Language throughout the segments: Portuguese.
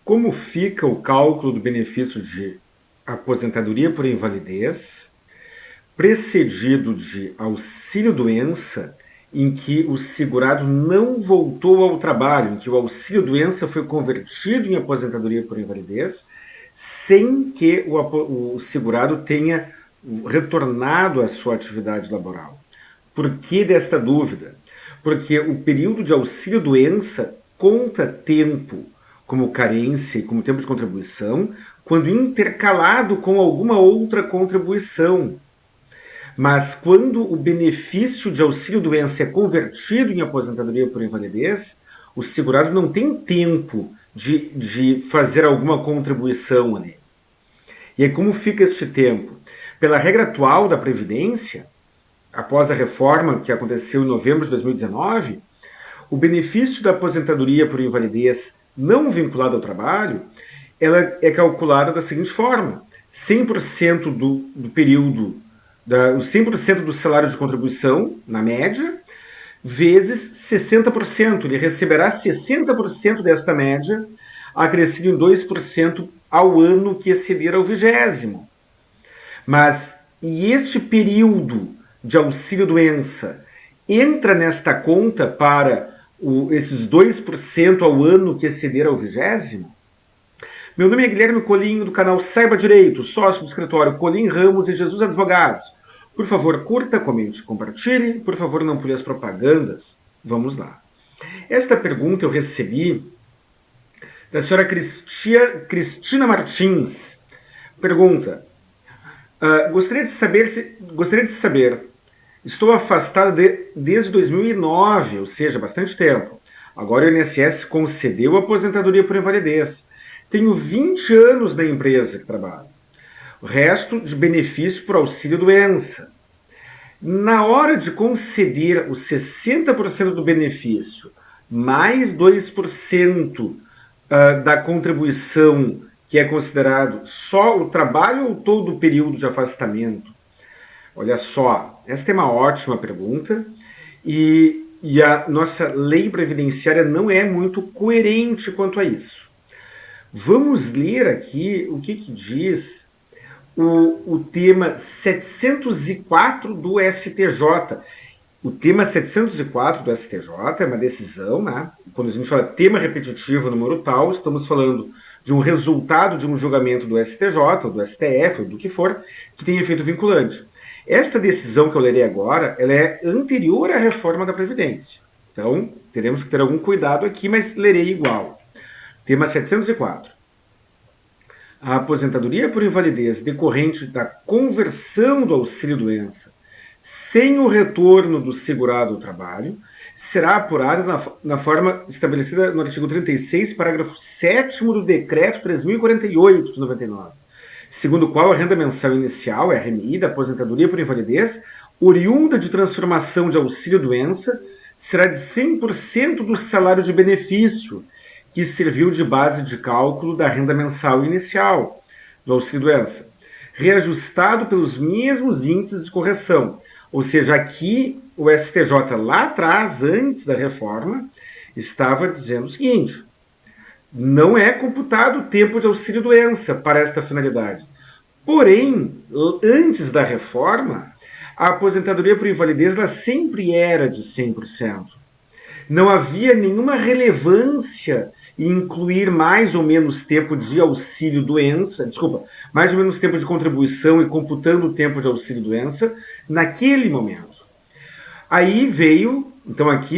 Como fica o cálculo do benefício de aposentadoria por invalidez, precedido de auxílio-doença, em que o segurado não voltou ao trabalho, em que o auxílio-doença foi convertido em aposentadoria por invalidez, sem que o segurado tenha retornado à sua atividade laboral. Por que desta dúvida? Porque o período de auxílio-doença conta tempo como carência e como tempo de contribuição, quando intercalado com alguma outra contribuição. Mas quando o benefício de auxílio-doença é convertido em aposentadoria por invalidez, o segurado não tem tempo de fazer alguma contribuição ali. E aí como fica este tempo? Pela regra atual da Previdência, após a reforma que aconteceu em novembro de 2019, o benefício da aposentadoria por invalidez não vinculada ao trabalho, ela é calculada da seguinte forma: 100% do período, os 100% do salário de contribuição, na média, vezes 60%. Ele receberá 60% desta média, acrescido em 2% ao ano que exceder ao 20º. Mas, e este período de auxílio-doença entra nesta conta para esses 2% ao ano que exceder ao 20º? Meu nome é Guilherme Colim, do canal Saiba Direito, sócio do escritório Colim Ramos e Jesus Advogados. Por favor, curta, comente, compartilhe. Por favor, não pule as propagandas. Vamos lá. Esta pergunta eu recebi da senhora Cristina Martins. Pergunta: gostaria de saber, estou afastada desde 2009, ou seja, bastante tempo. Agora o INSS concedeu a aposentadoria por invalidez. Tenho 20 anos na empresa que trabalho. O resto de benefício por auxílio-doença. Na hora de conceder os 60% do benefício, mais 2% da contribuição, que é considerado só o trabalho ou todo o período de afastamento? Olha só, esta é uma ótima pergunta e a nossa lei previdenciária não é muito coerente quanto a isso. Vamos ler aqui o que diz o tema 704 do STJ. O tema 704 do STJ é uma decisão, né? Quando a gente fala tema repetitivo número tal, estamos falando de um resultado de um julgamento do STJ, ou do STF, ou do que for, que tem efeito vinculante. Esta decisão que eu lerei agora, ela é anterior à reforma da Previdência. Então, teremos que ter algum cuidado aqui, mas lerei igual. Tema 704. A aposentadoria por invalidez decorrente da conversão do auxílio-doença sem o retorno do segurado ao trabalho será apurada na forma estabelecida no artigo 36, parágrafo 7º do Decreto 3.048 de 99, segundo o qual a renda mensal inicial, RMI, da aposentadoria por invalidez, oriunda de transformação de auxílio-doença, será de 100% do salário de benefício, que serviu de base de cálculo da renda mensal inicial do auxílio-doença, reajustado pelos mesmos índices de correção. Ou seja, aqui o STJ, lá atrás, antes da reforma, estava dizendo o seguinte: não é computado o tempo de auxílio-doença para esta finalidade. Porém, antes da reforma, a aposentadoria por invalidez ela sempre era de 100%. Não havia nenhuma relevância em incluir mais ou menos tempo de auxílio-doença, mais ou menos tempo de contribuição e computando o tempo de auxílio-doença naquele momento. Aí veio, então aqui,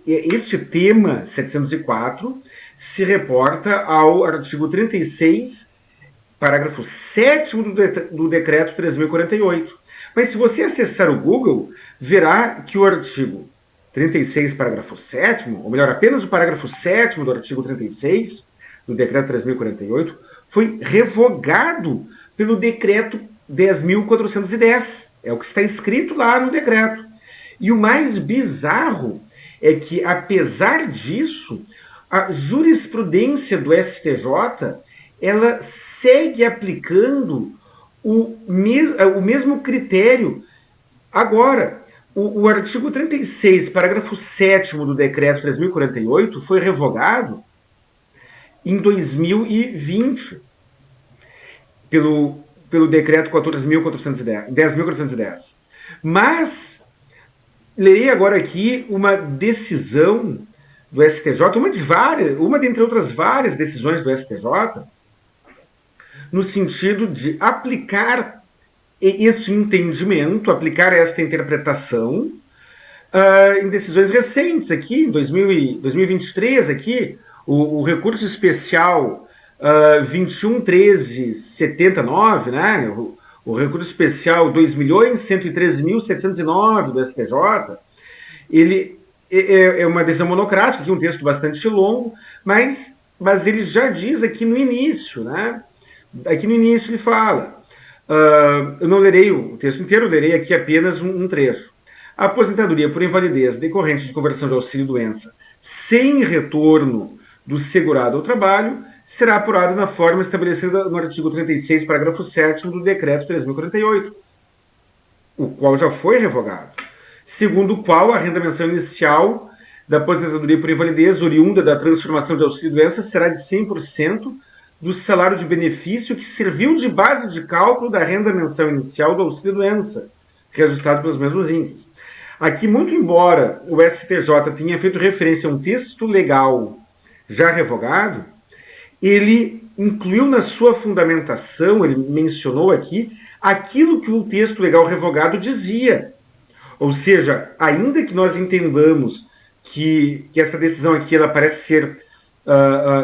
este tema 704 se reporta ao artigo 36, parágrafo 7º do Decreto 3.048. Mas se você acessar o Google, verá que o artigo 36, parágrafo 7º, ou melhor, apenas o parágrafo 7º do artigo 36 do Decreto 3.048 foi revogado pelo Decreto 10.410. É o que está escrito lá no decreto. E o mais bizarro é que, apesar disso, a jurisprudência do STJ ela segue aplicando o mesmo critério. Agora, o artigo 36, parágrafo 7º do Decreto 3.048 foi revogado em 2020, pelo decreto 10.410. Mas lerei agora aqui uma decisão do STJ, uma dentre outras várias decisões do STJ, no sentido de aplicar este entendimento, aplicar esta interpretação em decisões recentes aqui, em 2023, aqui, o recurso especial 21.13.79, né? O recurso especial 2.113.709 do STJ, ele é uma decisão monocrática, aqui um texto bastante longo, mas ele já diz aqui no início, né? Aqui no início ele fala, eu não lerei o texto inteiro, eu lerei aqui apenas um trecho. A aposentadoria por invalidez decorrente de conversão de auxílio-doença sem retorno do segurado ao trabalho será apurada na forma estabelecida no artigo 36, parágrafo 7º do decreto 3.048, o qual já foi revogado, segundo o qual a renda mensal inicial da aposentadoria por invalidez oriunda da transformação de auxílio-doença será de 100% do salário de benefício que serviu de base de cálculo da renda mensal inicial do auxílio-doença, reajustado pelos mesmos índices. Aqui, muito embora o STJ tenha feito referência a um texto legal já revogado, ele incluiu na sua fundamentação, ele mencionou aqui, aquilo que o texto legal revogado dizia. Ou seja, ainda que nós entendamos que essa decisão aqui ela parece ser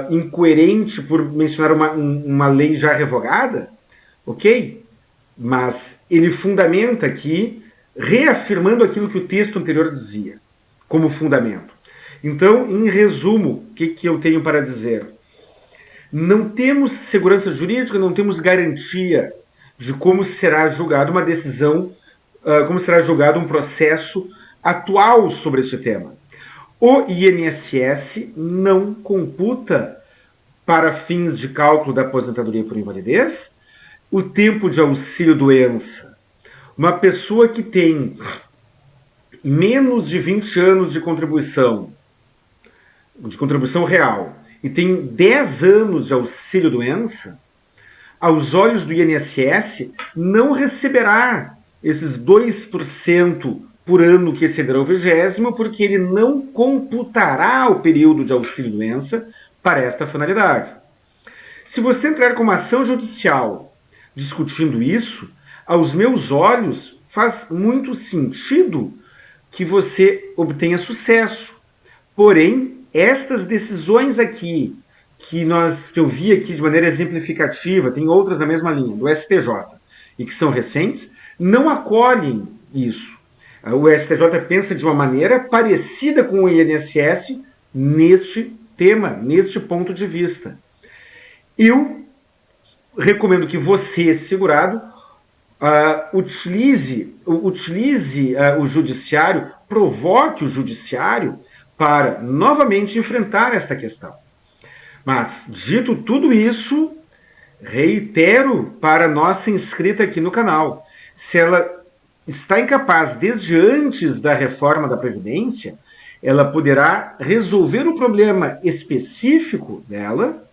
incoerente por mencionar uma lei já revogada, ok? Mas ele fundamenta aqui, reafirmando aquilo que o texto anterior dizia, como fundamento. Então, em resumo, o que eu tenho para dizer? Não temos segurança jurídica, não temos garantia de como será julgada uma decisão, como será julgado um processo atual sobre este tema. O INSS não computa, para fins de cálculo da aposentadoria por invalidez, o tempo de auxílio-doença. Uma pessoa que tem menos de 20 anos de contribuição real, e tem 10 anos de auxílio-doença, aos olhos do INSS, não receberá esses 2% por ano que excederá o 20º, porque ele não computará o período de auxílio-doença para esta finalidade. Se você entrar com uma ação judicial discutindo isso, aos meus olhos, faz muito sentido que você obtenha sucesso. Porém, estas decisões aqui, que eu vi aqui de maneira exemplificativa, tem outras na mesma linha, do STJ, e que são recentes, não acolhem isso. O STJ pensa de uma maneira parecida com o INSS neste tema, neste ponto de vista. Eu recomendo que você, segurado, utilize o judiciário, provoque o judiciário para novamente enfrentar esta questão. Mas, dito tudo isso, reitero para a nossa inscrita aqui no canal, se ela está incapaz desde antes da reforma da Previdência, ela poderá resolver o problema específico dela,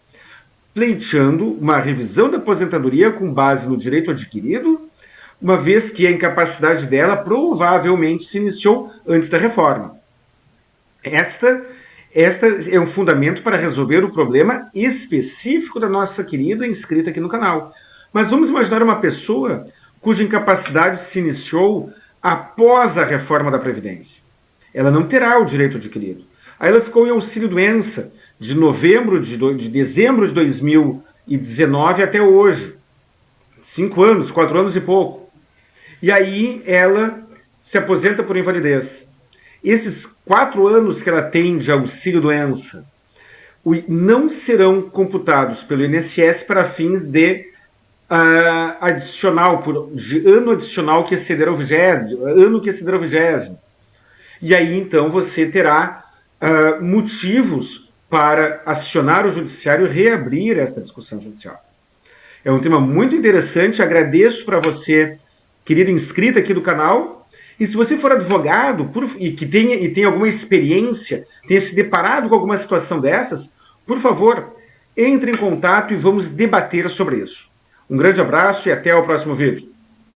pleiteando uma revisão da aposentadoria com base no direito adquirido, uma vez que a incapacidade dela provavelmente se iniciou antes da reforma. Esta é um fundamento para resolver o problema específico da nossa querida inscrita aqui no canal. Mas vamos imaginar uma pessoa cuja incapacidade se iniciou após a reforma da Previdência. Ela não terá o direito adquirido. Aí ela ficou em auxílio-doença de dezembro de 2019 até hoje. 5 anos, 4 anos e pouco. E aí ela se aposenta por invalidez. Esses 4 anos que ela tem de auxílio-doença não serão computados pelo INSS para fins de ano adicional que exceder ao 20º. E aí, então, você terá motivos para acionar o judiciário e reabrir esta discussão judicial. É um tema muito interessante, agradeço para você, querida inscrita aqui do canal, e se você for advogado e tem alguma experiência, tenha se deparado com alguma situação dessas, por favor, entre em contato e vamos debater sobre isso. Um grande abraço e até o próximo vídeo.